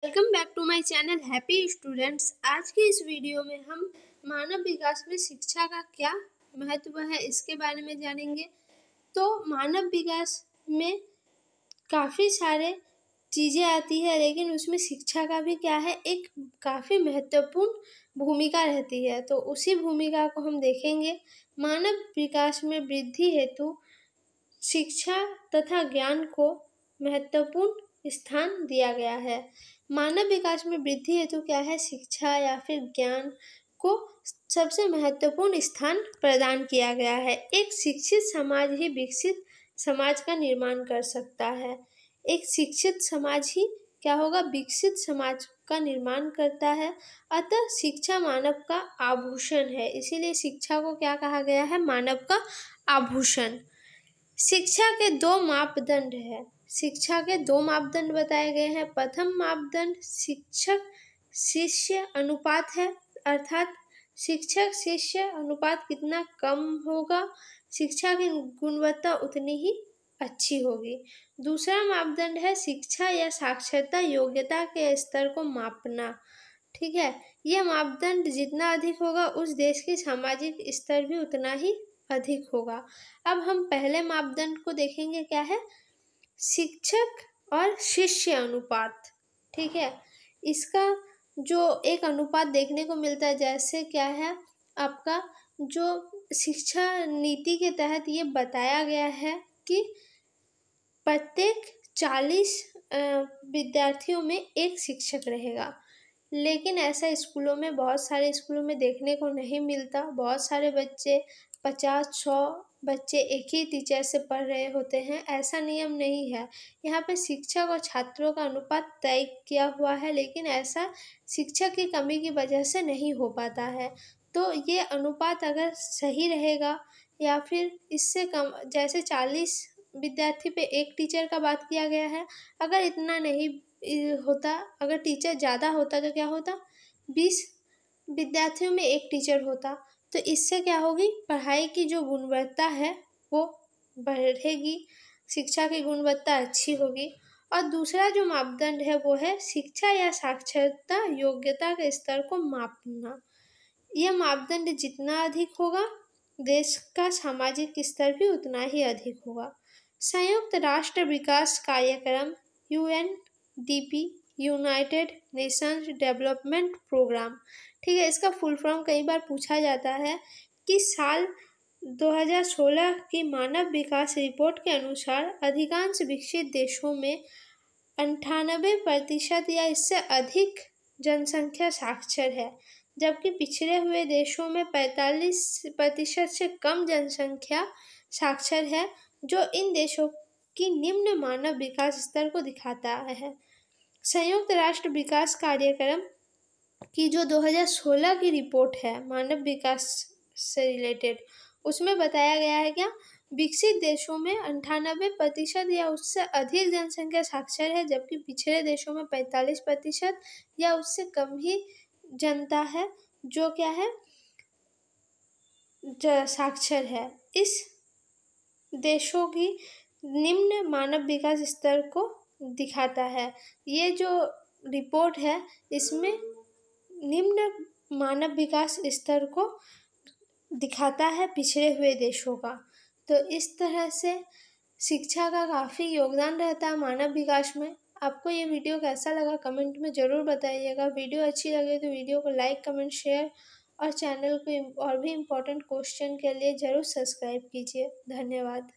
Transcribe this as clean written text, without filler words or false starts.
Welcome back to my channel happy students. आज की इस वीडियो में हम मानव विकास में शिक्षा का क्या महत्व है इसके बारे में जानेंगे। तो मानव विकास में काफ़ी सारे चीज़ें आती है, लेकिन उसमें शिक्षा का भी क्या है, एक काफ़ी महत्वपूर्ण भूमिका रहती है। तो उसी भूमिका को हम देखेंगे। मानव विकास में वृद्धि हेतु शिक्षा तथा ज्ञान को महत्वपूर्ण स्थान दिया गया है। मानव विकास में वृद्धि हेतु क्या है, शिक्षा या फिर ज्ञान को सबसे महत्वपूर्ण स्थान प्रदान किया गया है। एक शिक्षित समाज ही विकसित समाज का निर्माण कर सकता है। एक शिक्षित समाज ही क्या होगा, विकसित समाज का निर्माण करता है। अतः शिक्षा मानव का आभूषण है, इसीलिए शिक्षा को क्या कहा गया है, मानव का आभूषण। शिक्षा के दो मापदंड है। शिक्षा के दो मापदंड बताए गए हैं। प्रथम मापदंड शिक्षक शिष्य अनुपात है, अर्थात शिक्षक शिष्य अनुपात कितना कम होगा, शिक्षा की गुणवत्ता उतनी ही अच्छी होगी। दूसरा मापदंड है शिक्षा या साक्षरता योग्यता के स्तर को मापना। ठीक है, यह मापदंड जितना अधिक होगा उस देश की सामाजिक स्तर भी उतना ही अधिक होगा। अब हम पहले मापदंड को देखेंगे, क्या है, शिक्षक और शिष्य अनुपात। ठीक है, इसका जो एक अनुपात देखने को मिलता है, जैसे क्या है, आपका जो शिक्षा नीति के तहत ये बताया गया है कि प्रत्येक 40 विद्यार्थियों में एक शिक्षक रहेगा। लेकिन ऐसा स्कूलों में, बहुत सारे स्कूलों में देखने को नहीं मिलता। बहुत सारे बच्चे 50-100 बच्चे एक ही टीचर से पढ़ रहे होते हैं। ऐसा नियम नहीं है। यहाँ पे शिक्षक और छात्रों का अनुपात तय किया हुआ है, लेकिन ऐसा शिक्षक की कमी की वजह से नहीं हो पाता है। तो ये अनुपात अगर सही रहेगा या फिर इससे कम, जैसे 40 विद्यार्थी पे एक टीचर का बात किया गया है, अगर इतना नहीं होता, अगर टीचर ज़्यादा होता तो क्या होता, 20 विद्यार्थियों में एक टीचर होता। तो इससे क्या होगी, पढ़ाई की जो गुणवत्ता है वो बढ़ेगी, शिक्षा की गुणवत्ता अच्छी होगी। और दूसरा जो मापदंड है वो है शिक्षा या साक्षरता योग्यता के स्तर को मापना। यह मापदंड जितना अधिक होगा, देश का सामाजिक स्तर भी उतना ही अधिक होगा। संयुक्त राष्ट्र विकास कार्यक्रम UNDP, United Nations Development Programme, ठीक है, इसका फुल फॉर्म कई बार पूछा जाता है कि साल 2016 की मानव विकास रिपोर्ट के अनुसार अधिकांश विकसित देशों में 98% या इससे अधिक जनसंख्या साक्षर है, जबकि पिछड़े हुए देशों में 45% से कम जनसंख्या साक्षर है, जो इन देशों की निम्न मानव विकास स्तर को दिखाता है। संयुक्त राष्ट्र विकास कार्यक्रम की जो 2016 की रिपोर्ट है मानव विकास से रिलेटेड, उसमें बताया गया है क्या, विकसित देशों में 98% या उससे अधिक जनसंख्या साक्षर है, जबकि पिछड़े देशों में 45% या उससे कम ही जनता है जो क्या है, साक्षर है। इस देशों की निम्न मानव विकास स्तर को दिखाता है। ये जो रिपोर्ट है इसमें निम्न मानव विकास स्तर को दिखाता है पिछड़े हुए देशों का। तो इस तरह से शिक्षा का काफ़ी योगदान रहता है मानव विकास में। आपको ये वीडियो कैसा लगा कमेंट में ज़रूर बताइएगा। वीडियो अच्छी लगे तो वीडियो को लाइक, कमेंट, शेयर और चैनल को और भी इम्पोर्टेंट क्वेश्चन के लिए ज़रूर सब्सक्राइब कीजिए। धन्यवाद।